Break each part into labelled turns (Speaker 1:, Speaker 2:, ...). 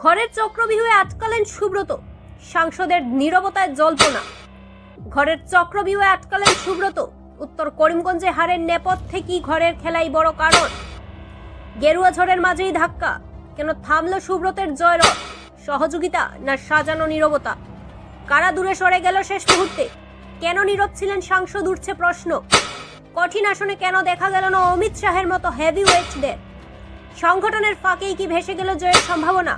Speaker 1: ঘরের চক্রবিহুয়ে আটকালেন সুব্রত, সাংসদের নীরবতায় জল্পনা। ঘরের চক্রবিহুয়ে আটকালেন সুব্রত, উত্তর করিমগঞ্জে হারের নেপথ্যে কি ঘরের খেলাই বড় কারণ? গেরুয়া ঝড়ের মাঝেই ধাক্কা, কেন থামলো সুব্রতের জয়রথ? সহযোগিতা না সাজানো নীরবতা? কারা দূরে সরে গেল শেষ মুহূর্তে? কেন নীরব ছিলেন সাংসদ, উঠছে প্রশ্ন। কঠিন আসনে কেন দেখা গেল না অমিত শাহের মতো হেভি ওয়েটদের? সংগঠনের ফাঁকেই কি ভেসে গেল জয়ের সম্ভাবনা?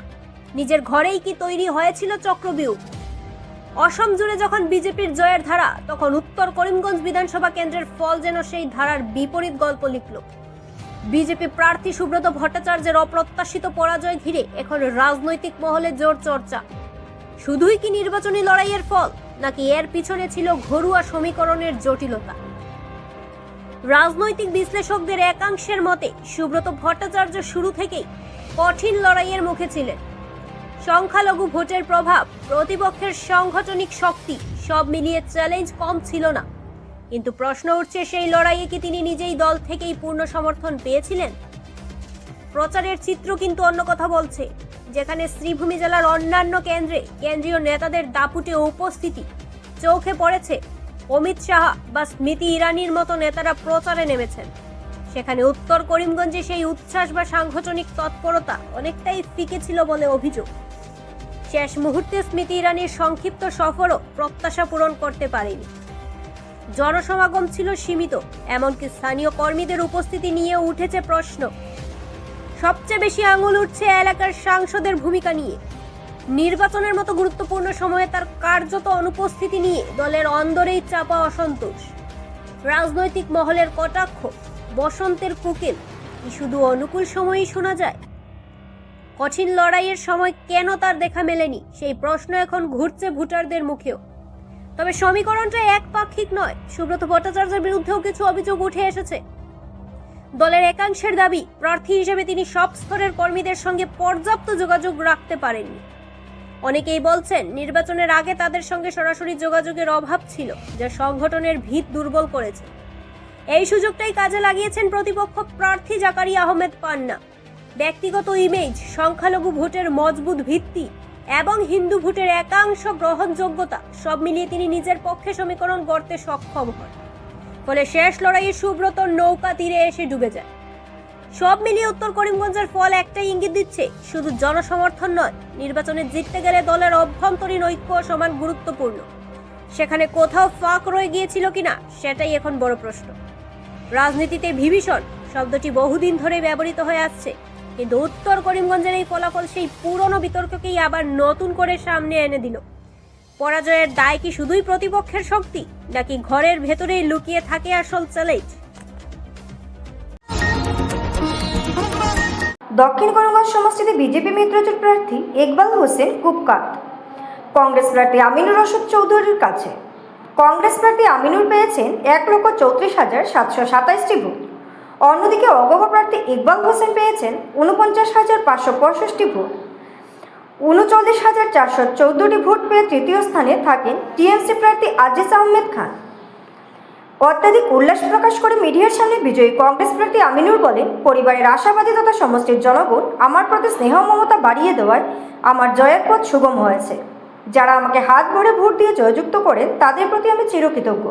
Speaker 1: নিজের ঘরেই কি তৈরি হয়েছিল চক্রবিউ? অসম জুড়ে যখন বিজেপির জয়ের ধারা, তখন উত্তর করিমগঞ্জ বিধানসভা কেন্দ্রের ফল যেন সেই ধারার বিপরীত গল্প লিখল। বিজেপি প্রার্থী সুব্রত ভট্টাচার্যের অপ্রত্যাশিত পরাজয় ঘিরে এখন রাজনৈতিক মহলে জোর চর্চা। শুধুই কি নির্বাচনী লড়াইয়ের ফল, নাকি এর পিছনে ছিল ঘরোয়া সমীকরণের জটিলতা? রাজনৈতিক বিশ্লেষকদের একাংশের মতে সুব্রত ভট্টাচার্য শুরু থেকেই কঠিন লড়াইয়ের মুখে ছিলেন। সংখ্যালঘু ভোটের প্রভাব, প্রতিপক্ষের সাংগঠনিক শক্তি, সব মিলিয়ে চ্যালেঞ্জ কম ছিল না। কিন্তু প্রশ্ন উঠছে, সেই লড়াইয়ে কি তিনি নিজেই দল থেকেই পূর্ণ সমর্থন পেয়েছিলেন? প্রচারের চিত্র কিন্তু অন্য কথা বলছে। যেখানে শ্রীভূমি জেলার অন্যান্য কেন্দ্রে কেন্দ্রীয় নেতাদের দাপুটে উপস্থিতি চোখে পড়েছে, অমিত শাহ বা স্মৃতি ইরানির মতো নেতারা প্রচারে নেমেছেন, সেখানে উত্তর করিমগঞ্জে সেই উচ্ছ্বাস বা সাংগঠনিক তৎপরতা অনেকটাই ফিকে ছিল বলে অভিযোগ। শেষ মুহূর্তে স্মৃতি ইরানির সংক্ষিপ্ত সফরও প্রত্যাশা পূরণ করতে পারেনি। জনসমাগম ছিল সীমিত, এমনকি স্থানীয় কর্মীদের উপস্থিতি নিয়ে উঠেছে প্রশ্ন। সবচেয়ে বেশি আঙুল উঠছে এলাকার সাংসদের ভূমিকা নিয়ে। নির্বাচনের মতো গুরুত্বপূর্ণ সময়ে তার কার্যত অনুপস্থিতি নিয়ে দলের অন্দরেই চাপা অসন্তোষ। রাজনৈতিক মহলের কটাক্ষ, বসন্তের কোকিল কি শুধু অনুকূল সময়ই শোনা যায়? কঠিন লড়াইয়ের সময় কেন তার দেখা মেলেনি, সেই প্রশ্ন এখন ঘুরছে ভোটারদের মুখেও। তবে সমীকরণটা একপাক্ষিক নয়, সুব্রত ভট্টাচার্যের বিরুদ্ধেও কিছু অভিযোগ উঠে এসেছে। দলের একাংশের দাবি, প্রার্থী হিসেবে তিনি সব স্তরের কর্মীদের সঙ্গে পর্যাপ্ত যোগাযোগ রাখতে পারেননি। অনেকেই বলছেন, নির্বাচনের আগে তাদের সঙ্গে সরাসরি যোগাযোগের অভাব ছিল, যা সংগঠনের ভিত দুর্বল করেছে। এই সুযোগটাই কাজে লাগিয়েছেন প্রতিপক্ষ প্রার্থী জাকারিয়া আহমেদ পান্না। ব্যক্তিগত ইমেজ, সংখ্যালঘু ভোটের মজবুত ভিত্তি এবং হিন্দু ভোটের একাংশ গ্রহণযোগ্যতা, সব মিলিয়ে তিনি নিজের পক্ষে সমীকরণ গড়তে সক্ষম হন। ফলে শেষ লড়াইয়ে সুব্রত নৌকা তীরে এসে ডুবে যায়। সব মিলিয়ে উত্তর করিমগঞ্জের ফল একটাই ইঙ্গিত দিচ্ছে, শুধু জনসমর্থন নয়, নির্বাচনে জিততে গেলে দলের অভ্যন্তরীণ ঐক্য সমান গুরুত্বপূর্ণ। সেখানে কোথাও ফাঁক রয়ে গিয়েছিল কিনা, সেটাই এখন বড় প্রশ্ন। রাজনীতিতে বিভীষণ শব্দটি বহুদিন ধরে ব্যবহৃত হয়ে আসছে, কিন্তু উত্তর করিমগঞ্জের এই ফলাফল সেই পুরনো বিতর্ককেই আবার নতুন করে সামনে এনে দিল। পরাজয়ের দায় কি শুধুই প্রতিপক্ষের শক্তি, নাকি ঘরের ভেতরেই লুকিয়ে থাকে আসল চ্যালেঞ্জ?
Speaker 2: দক্ষিণ করিমগঞ্জ সমষ্টিতে বিজেপি মিত্রজোট প্রার্থী ইকবাল হোসেন কুপকাত কংগ্রেস প্রার্থী আমিনুর রশিদ চৌধুরীর কাছে। কংগ্রেস প্রার্থী আমিনুর পেয়েছেন 1,34,727টি ভোট। অন্যদিকে অগপ প্রার্থী ইকবাল হোসেন পেয়েছেন 49,565 ভোট। 39,414টি ভোট পেয়ে তৃতীয় স্থানে থাকেন টিএমসি প্রার্থী আজিজ আহমেদ খান। অত্যাধিক উল্লাস প্রকাশ করে মিডিয়ার সামনে বিজয়ী কংগ্রেস প্রার্থী আমিনুর বলেন, পরিবারের আশাবাদী তথা সমষ্টির জনগণ আমার প্রতি স্নেহ মমতা বাড়িয়ে দেওয়ায় আমার জয়ের পথ সুগম হয়েছে। যারা আমাকে হাত ভরে ভোট দিয়ে জয়যুক্ত করেন, তাদের প্রতি আমি চিরকৃতজ্ঞ।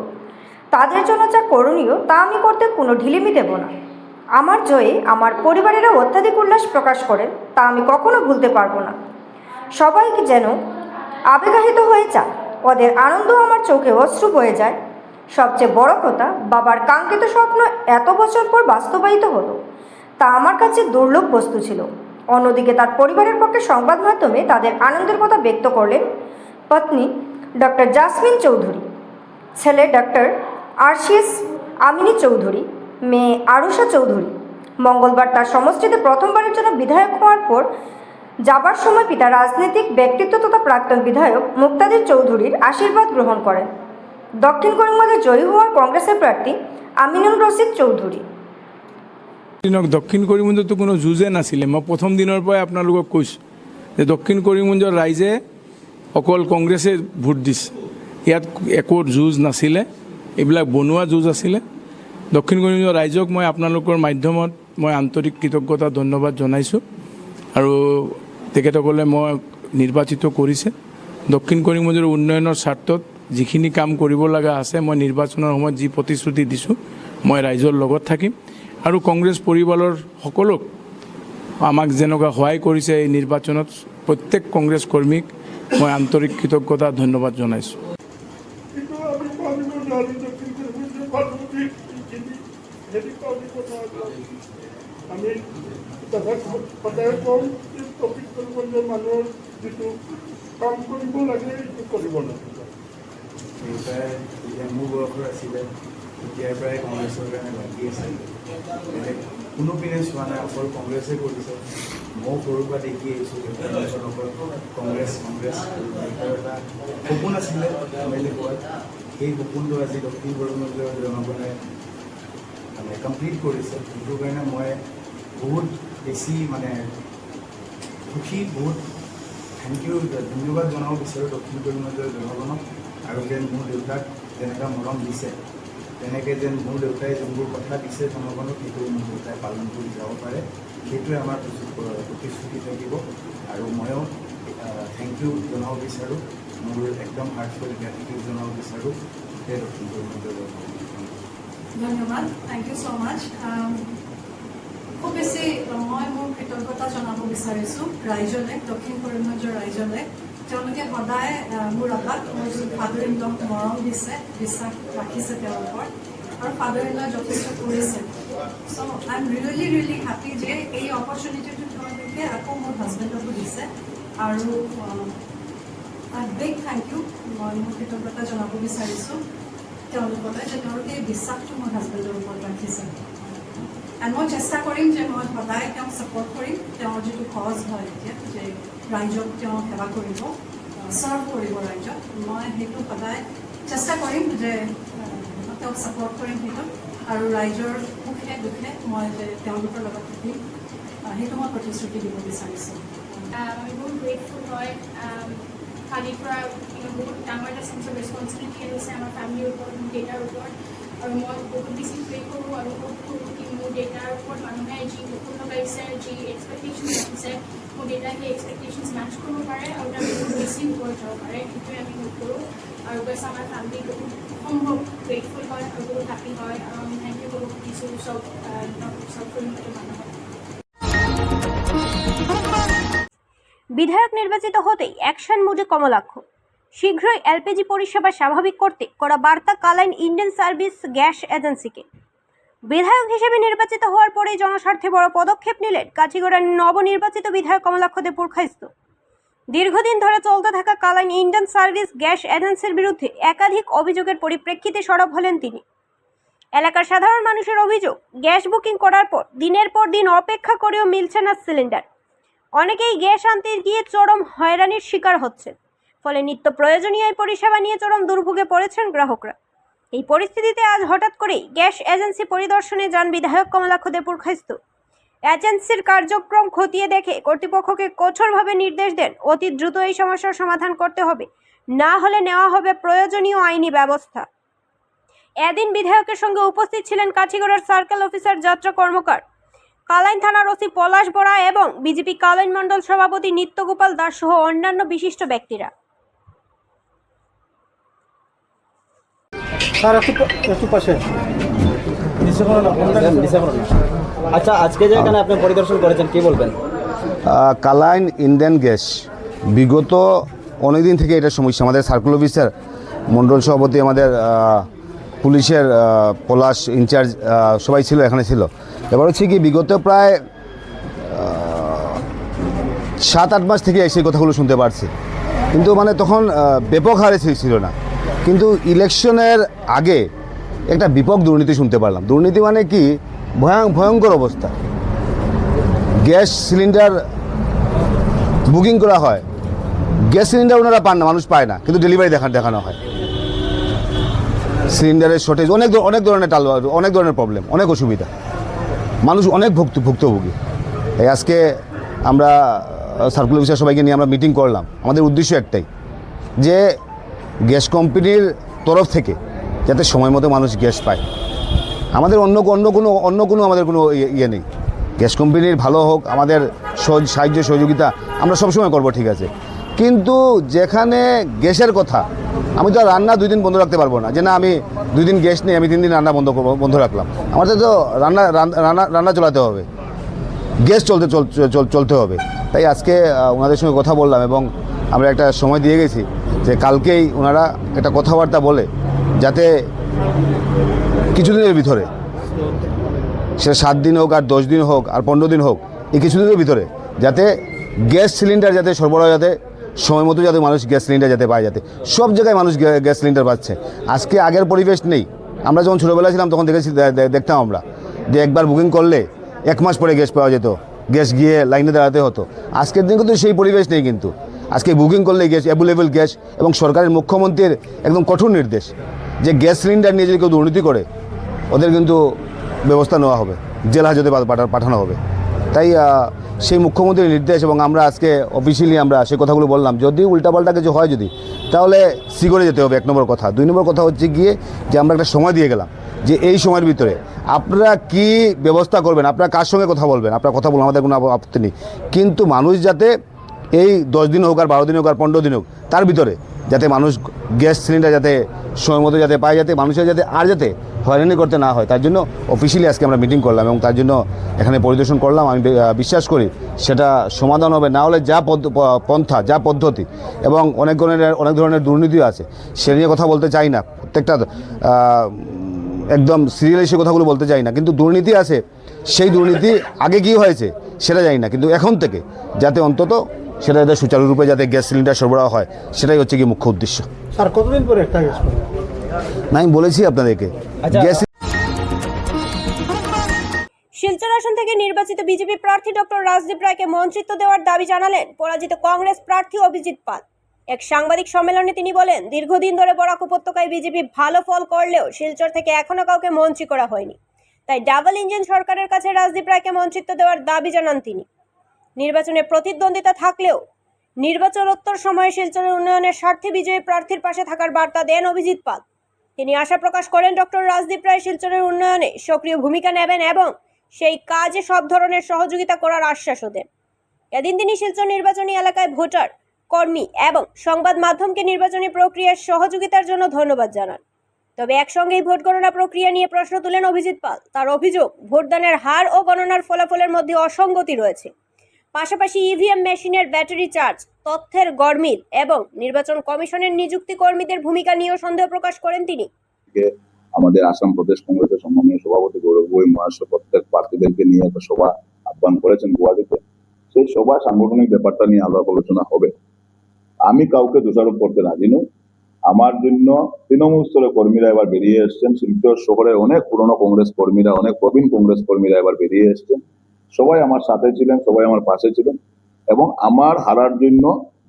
Speaker 2: তাদের জন্য যা করণীয় তা আমি করতে কোনো ঢিলেমি দেব না। আমার জয়ে আমার পরিবারেরা অত্যাধিক উল্লাস প্রকাশ করেন, তা আমি কখনো ভুলতে পারবো না। সবাইকে যেন আবেগাহিত হয়ে যায়, ওদের আনন্দ আমার চোখে অশ্রু বয়ে যায়। সবচেয়ে বড় কথা, বাবার কাঙ্ক্ষিত স্বপ্ন এত বছর পর বাস্তবায়িত হলো, তা আমার কাছে দুর্লভ বস্তু ছিল। অন্যদিকে তার পরিবারের পক্ষে সংবাদ মাধ্যমে তাদের আনন্দের কথা ব্যক্ত করলেন পত্নী ডক্টর জাসমিন চৌধুরী, ছেলে ডক্টর আরশিএস আমিনী চৌধুরী, মেয়ে আরুষা চৌধুরী। মঙ্গলবার তার সমষ্টিতে প্রথমবারের জন্য বিধায়ক হওয়ার পর যাবার সময় পিতা রাজনৈতিক ব্যক্তিত্ব তথা প্রাক্তন বিধায়ক মুক্তাদির চৌধুরীর আশীর্বাদ গ্রহণ করেন দক্ষিণ করিমগঞ্জে জয়ী হওয়ার কংগ্রেসের প্রার্থী আমিনুর রশিদ চৌধুরী।
Speaker 3: দক্ষিণ করিমগঞ্জত কোনো যুঁজে নাছিলে। মই প্ৰথম দিনৰ পৰাই আপোনালোকক কৈছোঁ যে দক্ষিণ করিমগঞ্জৰ ৰাইজে অকল কংগ্ৰেছে ভোট দিছে, ইয়াত একো যুঁজ নাছিলে, এইবিলাক বনোৱা যুঁজ আছিলে। দক্ষিণ করিমগঞ্জৰ ৰাইজক মই আপোনালোকৰ মাধ্যমত মই আন্তৰিক কৃতজ্ঞতা ধন্যবাদ জনাইছোঁ। আৰু তেখেতসকলে মই নিৰ্বাচিত কৰিছে। দক্ষিণ কৰিমগঞ্জৰ উন্নয়নৰ স্বাৰ্থত যিখিনি কাম কৰিব লগা আছে মই নিৰ্বাচনৰ সময়ত যি প্ৰতিশ্ৰুতি দিছোঁ মই ৰাইজৰ লগত থাকিম আৰু কংগ্ৰেছ পৰিবাৰৰ সকলোক আমাক যেনেকুৱা সহায় কৰিছে এই নিৰ্বাচনত প্ৰত্যেক কংগ্ৰেছ কৰ্মীক মই আন্তৰিক কৃতজ্ঞতা ধন্যবাদ জনাইছোঁ।
Speaker 4: আমি সদায় কম দক্ষিণ কৰিমগঞ্জৰ মানুহৰ যিটো কাম কৰিব লাগে সেইটো কৰিব লাগে।
Speaker 5: দেউতাই যেতিয়া মোৰ বয়সৰ আছিলে তেতিয়াৰ পৰাই কংগ্ৰেছৰ কাৰণে লাগি আছে। বেলেগ কোনো পিনে চোৱা নাই, অকল কংগ্ৰেছে কৰিছে। ময়ো সৰুৰ পৰা দেখি আহিছোঁ দেউতাৰ অকল কংগ্ৰেছ কংগ্ৰেছ। দেউতাৰ এটা সপোন আছিলে এম.এল.এ. হোৱাৰ, সেই সপোনটো আজি দক্ষিণ কৰিমগঞ্জৰ জনগণে মানে কমপ্লিট কৰিছে। সেইটো কাৰণে মই বহুত বেছি মানে সুখী, বহুত ধন্যবাদ জনাব বিচাৰোঁ দক্ষিণ কৰিমগঞ্জৰ জনগণক। আৰু যেন মোৰ দেউতাক যেনেকুৱা মৰম দিছে তেনেকৈ যেন মোৰ দেউতাই যোনবোৰ কথা দিছে জনগণক সেইটো মোৰ দেউতাই পালন কৰি যাব পাৰে, সেইটোৱে আমাৰ প্ৰতিশ্ৰুতি থাকিব। আৰু ময়ো থেংক ইউ জনাব বিচাৰোঁ, মোৰ একদম হাৰ্টফুল গ্ৰেটিটিউড জনাব বিচাৰোঁ গোটেই দক্ষিণ কৰিমগঞ্জৰ জনগণক।
Speaker 6: ধন্যবাদ, থেংক ইউ ছ' মাছ। খুব বেছি মই মোৰ কৃতজ্ঞতা জনাব বিচাৰিছোঁ ৰাইজলে, দক্ষিণ কৰিমগঞ্জৰ ৰাইজলে। তেওঁলোকে সদায় মোৰ আপাক মোৰ ফাদাৰ ইন লক মৰম দিছে, বিশ্বাস ৰাখিছে তেওঁৰ ওপৰত, আৰু ফাদাৰ ইন লক যথেষ্ট কৰিছে। চ' আই এম ৰিয়েলি হেপী যে এই অপৰচুনিটিটো তেওঁলোকে আকৌ মোৰ হাজবেণ্ডকো দিছে। আৰু বিগ থেংক ইউ মই মোৰ কৃতজ্ঞতা জনাব বিচাৰিছোঁ তেওঁলোকলৈ যে তেওঁলোকে এই বিশ্বাসটো মোৰ হাজবেণ্ডৰ ওপৰত ৰাখিছে। এণ্ড মই চেষ্টা কৰিম যে মই সদায় তেওঁক ছাপৰ্ট কৰিম। তেওঁৰ যিটো কজ হয় এতিয়া যে ৰাইজক তেওঁ সেৱা কৰিব, ছাৰ্ভ কৰিব ৰাইজক, মই সেইটো সদায় চেষ্টা কৰিম যে তেওঁক ছাপৰ্ট কৰিম সেইটো। আৰু ৰাইজৰ সুখে দুখে মই যে তেওঁলোকৰ লগত থাকিম সেইটো মই প্ৰতিশ্ৰুতি দিব বিচাৰিছোঁ।
Speaker 7: আমি বহুত গ্ৰেটফুল হয়। কালিৰ পৰা বহুত ডাঙৰ এটা চেঞ্চ অফ ৰেছপনচিবিলিটি আহিছে আমাৰ ফেমিলিৰ ওপৰত, মোৰ দেউতাৰ ওপৰত। আৰু মই বহুত বেছি প্ৰে কৰোঁ আৰু হোপ কৰোঁ কি মোৰ দেউতাৰ ওপৰত মানুহে যি সপোন লগাইছে, যি এক্সপেক্টেশ্যন ৰাখিছে, মোৰ দেউতাই সেই এক্সপেক্টেশ্যনছ মেচ কৰিব পাৰে আৰু তাৰ বহুত বেছি ওপৰত যাব পাৰে, সেইটোৱে আমি হোপ কৰোঁ। আৰু বছ আমাৰ ফেমিলি বহুত সম্ভৱ গ্ৰেটফুল হয় আৰু বহুত হেপী হয়। আৰু আমি থেংক ইউ ক'ব খুজিছোঁ চব কৰিমগঞ্জৰ মানুহক।
Speaker 1: বিধায়ক নির্বাচিত হতেই অ্যাকশন মুডে কমলাক্ষ। শীঘ্রই এলপিজি পরিষেবা স্বাভাবিক করতে করা বার্তা কালাইন ইন্ডিয়ান সার্ভিস গ্যাস এজেন্সিকে। বিধায়ক হিসেবে নির্বাচিত হওয়ার পরেই জনস্বার্থে বড় পদক্ষেপ নিলেন কাঠিগড়ার নবনির্বাচিত বিধায়ক কমলাক্ষ দে পুরখাইস্ত। দীর্ঘদিন ধরে চলতে থাকা কালাইন ইন্ডিয়ান সার্ভিস গ্যাস এজেন্সির বিরুদ্ধে একাধিক অভিযোগের পরিপ্রেক্ষিতে সরব হলেন তিনি। এলাকার সাধারণ মানুষের অভিযোগ, গ্যাস বুকিং করার পর দিনের পর দিন অপেক্ষা করেও মিলছে না সিলিন্ডার। অনেকেই গ্যাস আনতে গিয়ে চরম হয়রানির শিকার হচ্ছেন, ফলে নিত্য প্রয়োজনীয় এই পরিষেবা নিয়ে চরম দুর্ভোগে পড়েছেন গ্রাহকরা। এই পরিস্থিতিতে আজ হঠাৎ করেই গ্যাস এজেন্সি পরিদর্শনে যান বিধায়ক কমলাক্ষ দে পুরখাইস্ত। এজেন্সির কার্যক্রম খতিয়ে দেখে কর্তৃপক্ষকে কঠোরভাবে নির্দেশ দেন অতি দ্রুত এই সমস্যার সমাধান করতে হবে, না হলে নেওয়া হবে প্রয়োজনীয় আইনি ব্যবস্থা। এদিন বিধায়কের সঙ্গে উপস্থিত ছিলেন কাঠিগড়ার সার্কেল অফিসার যাত্রা কর্মকার, কালাইন থানার ওসি পলাশ বরা এবং বিজেপি কালাইন মণ্ডল সভাপতি নিত্যগোপাল দাস সহ অন্যান্য বিশিষ্ট ব্যক্তিরা।
Speaker 8: আচ্ছা, আজকে যে এখানে আপনি পরিদর্শন করেছেন কি বলবেন?
Speaker 9: কালাইন ইন্ডিয়ান গ্যাস বিগত অনেক দিন থেকে এটা সমস্যা। আমাদের সার্কেল অফিসার মণ্ডল সভাপতি, আমাদের পুলিশের পলাশ ইনচার্জ সবাই ছিল, এখানে ছিল। এবার হচ্ছে কি বিগত প্রায় 7-8 মাস থেকে সেই কথাগুলো শুনতে পারছি, কিন্তু মানে তখন ব্যাপক হারে ছিল না। কিন্তু ইলেকশনের আগে একটা ব্যাপক দুর্নীতি শুনতে পারলাম। দুর্নীতি মানে কি ভয়ঙ্কর অবস্থা। গ্যাস সিলিন্ডার বুকিং করা হয়, গ্যাস সিলিন্ডার ওনারা পান না, মানুষ পায় না, কিন্তু ডেলিভারি দেখানো হয়। সিলিন্ডারের শর্টেজ, অনেক ধরনের অনেক ধরনের প্রবলেম, অনেক অসুবিধা, মানুষ অনেক ভুক্তভোগী। এই আজকে আমরা সার্কুল অফিসার সবাইকে নিয়ে আমরা মিটিং করলাম। আমাদের উদ্দেশ্য একটাই, যে গ্যাস কোম্পানির তরফ থেকে যাতে সময় মতো মানুষ গ্যাস পায়। আমাদের অন্য কোনো আমাদের কোনো ইয়ে নেই। গ্যাস কোম্পানির ভালো হোক, আমাদের সাহায্য সহযোগিতা আমরা সবসময় করব, ঠিক আছে। কিন্তু যেখানে গ্যাসের কথা, আমি তো আর রান্না 2 দিন বন্ধ রাখতে পারবো না, যে না আমি 2 দিন গ্যাস নেই, আমি 3 দিন রান্না বন্ধ রাখলাম। আমাদের তো রান্না চালাতে হবে, গ্যাস চলতে হবে। তাই আজকে ওনাদের সঙ্গে কথা বললাম এবং আমরা একটা সময় দিয়ে গেছি যে কালকেই ওনারা একটা কথাবার্তা বলে যাতে কিছুদিনের ভিতরে, সে 7 দিন হোক আর 10 দিন হোক আর 15 দিন হোক, এই কিছুদিনের ভিতরে যাতে গ্যাস সিলিন্ডার যাতে সরবরাহ, যাতে সময় মতো যাতে মানুষ গ্যাস সিলিন্ডার যাতে পায়, যাতে সব জায়গায় মানুষ গ্যাস সিলিন্ডার পাচ্ছে। আজকে আগের পরিবেশ নেই। আমরা যখন ছোটোবেলা ছিলাম তখন দেখতাম আমরা যে একবার বুকিং করলে 1 মাস পরে গ্যাস পাওয়া যেত, গ্যাস গিয়ে লাইনে দাঁড়াতে হতো। আজকের দিন কিন্তু সেই পরিবেশ নেই। কিন্তু আজকে বুকিং করলে গ্যাস অ্যাভেলেবেল গ্যাস, এবং সরকারের মুখ্যমন্ত্রীর একদম কঠোর নির্দেশ যে গ্যাস সিলিন্ডার নিয়ে যদি কেউ দুর্নীতি করে ওদের কিন্তু ব্যবস্থা নেওয়া হবে, জেল হাজতে পাঠানো হবে। তাই সেই মুখ্যমন্ত্রীর নির্দেশ, এবং আমরা আজকে অফিসিয়ালি আমরা সেই কথাগুলো বললাম। যদি উল্টাপাল্টা কিছু হয় যদি, তাহলে সিগরে যেতে হবে, 1 নম্বর কথা। 2 নম্বর কথা হচ্ছে গিয়ে যে আমরা একটা সময় দিয়ে গেলাম যে এই সময়ের ভিতরে আপনারা কি ব্যবস্থা করবেন, আপনারা কার সঙ্গে কথা বলবেন, আপনারা কথা বলুন, আমাদের কোনো আপত্তি নেই। কিন্তু মানুষ যাতে এই 10 দিন হোক আর 12 দিন হোক আর 15 দিন হোক, তার ভিতরে যাতে মানুষ গ্যাস সিলিন্ডার যাতে সময় মতো যাতে পায়, যাতে মানুষের যাতে হয়রানি করতে না হয়, তার জন্য অফিসিয়ালি আজকে আমরা মিটিং করলাম এবং তার জন্য এখানে পরিদর্শন করলাম। আমি বিশ্বাস করি সেটা সমাধান হবে। না হলে যা পন্থা, যা পদ্ধতি এবং অনেক ধরনের দুর্নীতি আছে, সে নিয়ে কথা বলতে চাই না, প্রত্যেকটা একদম সিরিয়ালি সে কথাগুলো বলতে চাই না। কিন্তু দুর্নীতি আছে, সেই দুর্নীতি আগে কী হয়েছে সেটা জানি না, কিন্তু এখন থেকে যাতে অন্তত সেটা যাতে সুচারুরূপে যাতে গ্যাস সিলিন্ডার সরবরাহ হয়, সেটাই হচ্ছে কি মুখ্য উদ্দেশ্য।
Speaker 4: স্যার কতদিন পরে একটা গ্যাস পাবেন?
Speaker 9: না, আমি বলেছি আপনাদেরকে গ্যাস।
Speaker 1: শিলচর আসন থেকে নির্বাচিত বিজেপি প্রার্থী ডক্টর রাজদীপ রায়কে মন্ত্রিত্ব দেওয়ার দাবি জানালেন পরাজিত কংগ্রেস প্রার্থী অভিজিৎ পাল। এক সাংবাদিক সম্মেলনে তিনি বলেন, দীর্ঘদিন ধরে বরাক উপত্যকায় বিজেপি ভালো ফল করলেও শিলচর থেকে এখনো কাউকে মন্ত্রী করা হয়নি। তাই ডাবল ইঞ্জিন সরকারের কাছে রাজদীপ রায়কে মন্ত্রিত্ব দেওয়ার দাবি জানান তিনি। নির্বাচনে প্রতিদ্বন্দ্বিতা থাকলেও নির্বাচনোত্তর সময়ে শিলচরের উন্নয়নের স্বার্থে বিজয়ী প্রার্থীর পাশে থাকার বার্তা দেন অভিজিৎ পাল। তিনি আশা প্রকাশ করেন ডক্টর রাজদীপ রায় শিলচরের উন্নয়নে সক্রিয় ভূমিকা নেবেন এবং সেই কাজে সব ধরনের সহযোগিতা করার আশ্বাসও দেন। এদিন তিনি শিলচর নির্বাচনী এলাকায় ভোটার, কর্মী এবং সংবাদ মাধ্যমকে নির্বাচনী প্রক্রিয়ার সহযোগিতার জন্য ধন্যবাদ জানান। তবে একসঙ্গেই ভোট গণনা প্রক্রিয়া নিয়ে প্রশ্ন তুলেন অভিজিৎ পাল। তার অভিযোগ, ভোটদানের হার ও গণনার ফলাফলের মধ্যে অসঙ্গতি রয়েছে। পাশাপাশি ইভিএম মেশিনের ব্যাটারি চার্জ, তথ্যের গরমিল এবং নির্বাচন কমিশনের নিযুক্তি কর্মীদের ভূমিকা নিয়েও সন্দেহ প্রকাশ করেন তিনি।
Speaker 10: আমাদের আসাম প্রদেশ কংগ্রেসের সম্মানীয় সভাপতি গৌরবই মহাশয় প্রত্যেক প্রার্থীদেরকে নিয়ে একটা সভা আহ্বান করেছেন গুয়াহাটিতে। সেই সভায় সাংগঠনিক ব্যাপারটা নিয়ে আলাপ আলোচনা হবে। আমি কাউকে দোষারোপ করতে রাজি নই। আমার জন্য তৃণমূল স্তরের কর্মীরা এবার বেরিয়ে এসছেন। শিলচর শহরে অনেক পুরনো কংগ্রেস কর্মীরা, অনেক প্রবীণ কংগ্রেস কর্মীরা এবার বেরিয়ে এসছেন। সবাই আমার সাথে ছিলেন, সবাই আমার পাশে ছিলেন এবং আমার হারার জন্য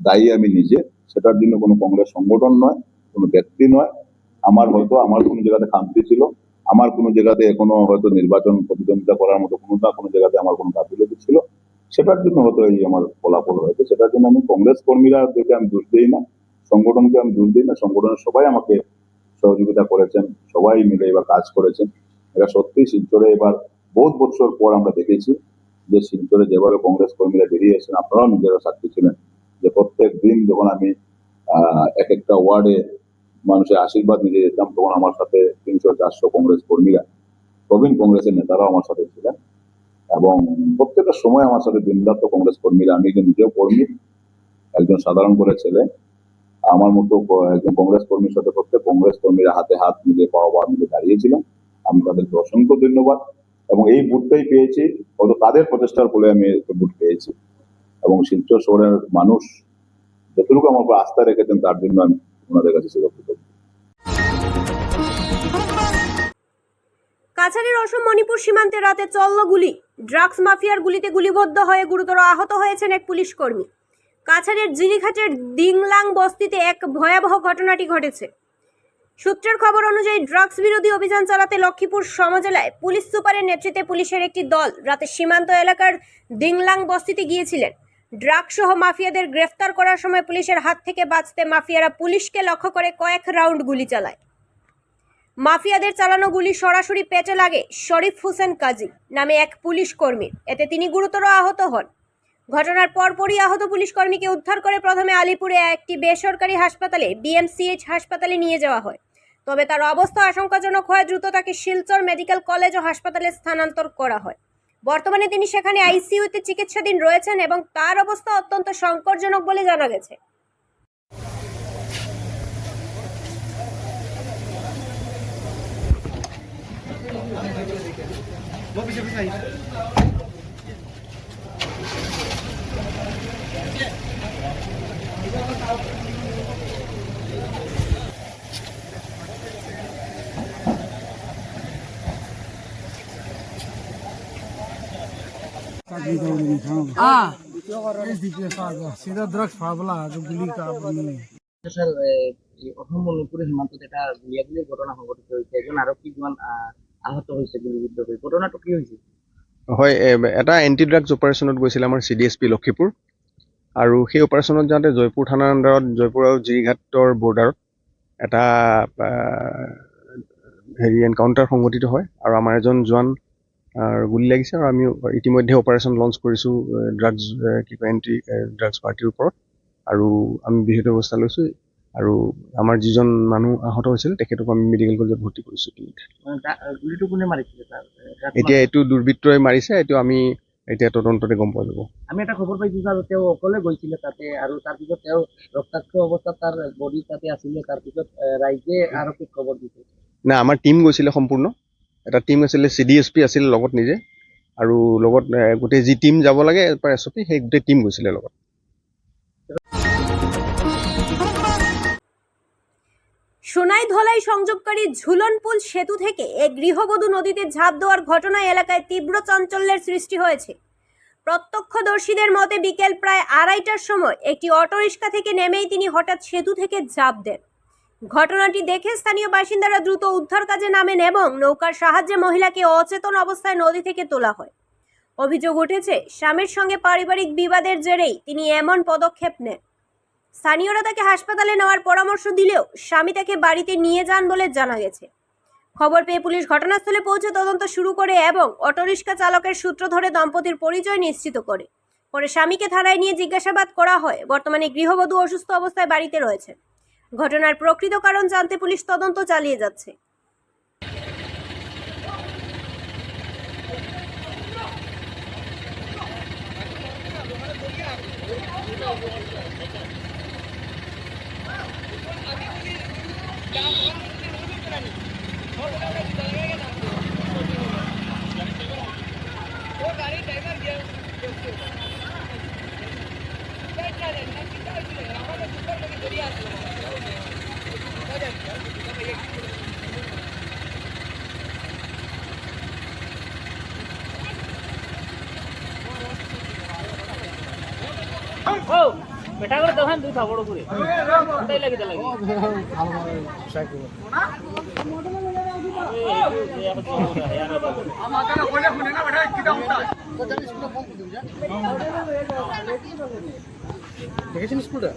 Speaker 10: দায়ী আমি নিজে। সেটার জন্য কোনো কংগ্রেস সংগঠন নয়, কোনো ব্যক্তি নয়। আমার কোনো জায়গাতে খামতি ছিল, আমার কোনো জায়গাতে এখনো হয়তো নির্বাচন প্রতিদ্বন্দ্বিতা করার মতো কোনো জায়গাতে আমার কোনো গাফিলতি ছিল, সেটার জন্য হয়তো এই আমার ফলাফল হয়েছে। সেটার জন্য আমি কংগ্রেস কর্মীরা দেখে আমি দোষ দিই না, সংগঠনকে আমি দোষ দিই না। সংগঠনের সবাই আমাকে সহযোগিতা করেছেন, সবাই মিলে এবার কাজ করেছেন। এটা সত্যি শিলচরে এবার বহুত বছর পর আমরা দেখেছি যে শিলচরে যেভাবে কংগ্রেস কর্মীরা বেরিয়ে এসেছেন, আপনারাও নিজেরা সাক্ষী ছিলেন যে প্রত্যেক দিন যখন আমি এক একটা ওয়ার্ডে মানুষের আশীর্বাদ নিয়ে যেতাম, তখন আমার সাথে 300-400 কংগ্রেস কর্মীরা, প্রবীণ কংগ্রেসের নেতারাও আমার সাথে ছিলেন এবং প্রত্যেকটা সময় আমার সাথে দিনরাত কংগ্রেস কর্মীরা। আমি নিজেও কর্মী, একজন সাধারণ করে ছেলে, আমার মতো একজন কংগ্রেস কর্মীর সাথে প্রত্যেক কংগ্রেস কর্মীরা হাতে হাত মিলে পাওয়া মিলে দাঁড়িয়েছিলাম। আমি তাদেরকে অসংখ্য ধন্যবাদ এবং এই ভোটটাই পেয়েছি, হয়তো তাদের প্রচেষ্টার ফলে আমি ভোট পেয়েছি এবং শিলচর শহরের মানুষ যতটুকু আমার উপর আস্থা রেখেছেন তার জন্য আমি ওনাদের কাছে সেবা কৃতজ্ঞ।
Speaker 1: কাছাড়ের অসম মণিপুর সীমান্তে রাতে চলল গুলি। ড্রাগস মাফিয়ার গুলিতে গুলিবদ্ধ হয়ে গুরুতর আহত হয়েছেন এক পুলিশ কর্মী। কাছাড়ের জিরিঘাটের দিংলাং বস্তিতে এক ভয়াবহ ঘটনাটি ঘটেছে। সূত্রের খবর অনুযায়ী ড্রাগস বিরোধী অভিযান চালাতে লক্ষ্মীপুর সমজেলায় পুলিশ সুপারের নেতৃত্বে পুলিশের একটি দল রাতে সীমান্ত এলাকার দিংলাং বস্তিতে গিয়েছিলেন। ড্রাগস সহ মাফিয়াদের গ্রেফতার করার সময় পুলিশের হাত থেকে বাঁচতে মাফিয়ারা পুলিশকে লক্ষ্য করে কয়েক রাউন্ড গুলি চালায়। মাফিয়াদের চালানো গুলি সরাসরি পেটে লাগে শরীফ হোসেন কাজী নামে এক পুলিশ কর্মীর। এতে তিনি গুরুতর আহত হন। ঘটনার পরপরই আহত পুলিশ কর্মীকে উদ্ধার করে প্রথমে আলিপুরে একটি বেসরকারি হাসপাতালে বিএমসিএইচ হাসপাতালে নিয়ে যাওয়া হয়। তবে তার অবস্থা আশঙ্কাজনক হয়ে দ্রুত তাকে শিলচর মেডিকেল কলেজ ও হাসপাতালে স্থানান্তর করা হয়। বর্তমানে তিনি সেখানে আইসিইউতে চিকিৎসাধীন রয়েছেন এবং তার অবস্থা অত্যন্ত সংকটজনক বলে জানা গেছে।
Speaker 3: सीधा ड्रग्स फावला जो गुली का
Speaker 8: স্যার অসম মণিপুরে সীমান্তত এটা গুলিয়াগুলির ঘটনা সংঘটিত হয়েছে, একজন আৰক্ষী জোৱান আহত হৈছে গুলিবিদ্ধ হৈ। ঘটনাটো কি হৈছে?
Speaker 11: হয়, এটা এণ্টি ড্ৰাগছ অপাৰেশ্যনত গৈছিলে আমাৰ CDSP লক্ষীপুৰ, আৰু সেই অপাৰেশ্যনত যাওঁতে জয়পুৰ থানাৰ আণ্ডাৰত জয়পুৰ আৰু জিৰিঘাটৰ বৰ্ডাৰত এটা এনকাউণ্টাৰ সংঘটিত হয় আৰু আমাৰ এজন জোৱান গুলি লাগিছে। আৰু আমি ইতিমধ্যে অপাৰেশ্যন লঞ্চ কৰিছোঁ ড্ৰাগছ এণ্টি ড্ৰাগছ পাৰ্টিৰ ওপৰত, আৰু আমি বিহিত ব্যৱস্থা লৈছোঁ। আৰু আমাৰ যিজন মানুহ আহত হৈছিল তেখেতক আমি মেডিকেল কলেজত ভৰ্তি কৰিছোঁ।
Speaker 8: গুলিটো কোনে মাৰিছিলে?
Speaker 11: এতিয়া এইটো দুৰ্বৃত্তই মাৰিছে, এইটো আমি এতিয়া তদন্ততে গম পোৱা যাব।
Speaker 8: আমি এটা খবৰ পাইছোঁ ছাৰ, তেওঁ অকলে গৈছিলে তাতে, আৰু তাৰপিছত তেওঁ ৰক্তাক্ত অৱস্থাত তাৰ বডি তাতে আছিলে। তাৰপিছত ৰাইজে আৰক্ষীক খবৰ দিছে।
Speaker 11: না, আমাৰ টিম গৈছিলে সম্পূৰ্ণ, এটা টিম আছিলে, CDSP আছিলে লগত নিজে, আৰু লগত গোটেই যি টিম যাব লাগে SOP সেই গোটেই টিম গৈছিলে লগত।
Speaker 1: সোনাই ধলাই সংযোগকারী ঝুলনপুল সেতু থেকে এক গৃহবধূ নদীতে ঝাঁপ দেওয়ার ঘটনায় এলাকায় তীব্র চাঞ্চল্যের সৃষ্টি হয়েছে। প্রত্যক্ষদর্শীদের মতে বিকেল প্রায় 2:30টার সময় একটি অটোরিক্সা থেকে নেমেই তিনি হঠাৎ সেতু থেকে ঝাঁপ দেন। ঘটনাটি দেখে স্থানীয় বাসিন্দারা দ্রুত উদ্ধার কাজে নামেন এবং নৌকার সাহায্যে মহিলাকে অচেতন অবস্থায় নদী থেকে তোলা হয়। অভিযোগ উঠেছে, স্বামীর সঙ্গে পারিবারিক বিবাদের জেরেই তিনি এমন পদক্ষেপ নেন। স্থানীয়রা তাকে হাসপাতালে নেওয়ার পরামর্শ দিলেও স্বামী তাকে বাড়িতে নিয়ে যান বলে জানা গেছে। খবর পেয়ে পুলিশ ঘটনাস্থলে পৌঁছে তদন্ত শুরু করে এবং অটোরিক্সা চালকের সূত্র ধরে দম্পতির পরিচয় নিশ্চিত করে। পরে স্বামীকে থানায় নিয়ে জিজ্ঞাসাবাদ করা হয়। বর্তমানে গৃহবধূ অসুস্থ অবস্থায় বাড়িতে রয়েছেন। ঘটনার প্রকৃত কারণ জানতে পুলিশ তদন্ত চালিয়ে যাচ্ছে।
Speaker 8: বেটা করে দোকান দুই খাবড় করে কোনটাই লাগিতে লাগি
Speaker 3: দেখেছেন স্কুলটা?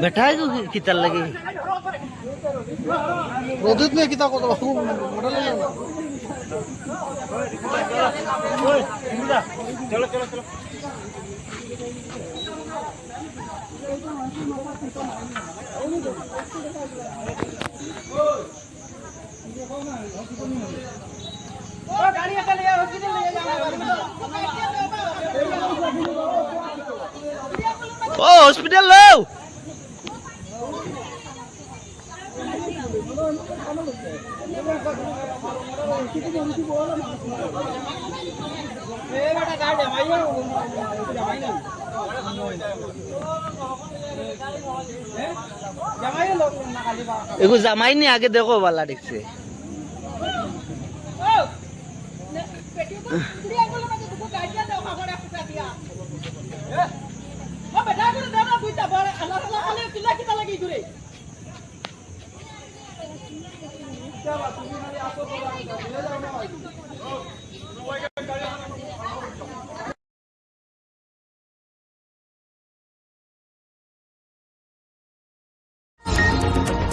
Speaker 8: বেটা কিতার লাগে
Speaker 3: প্রদীপ নিয়ে কিতা কত মোটা লাগে না।
Speaker 8: চলো চলো চলো
Speaker 12: ও হসপিটাল লো এগো জামাই নি আগে দেখো বালা দেখছে
Speaker 1: Thank you.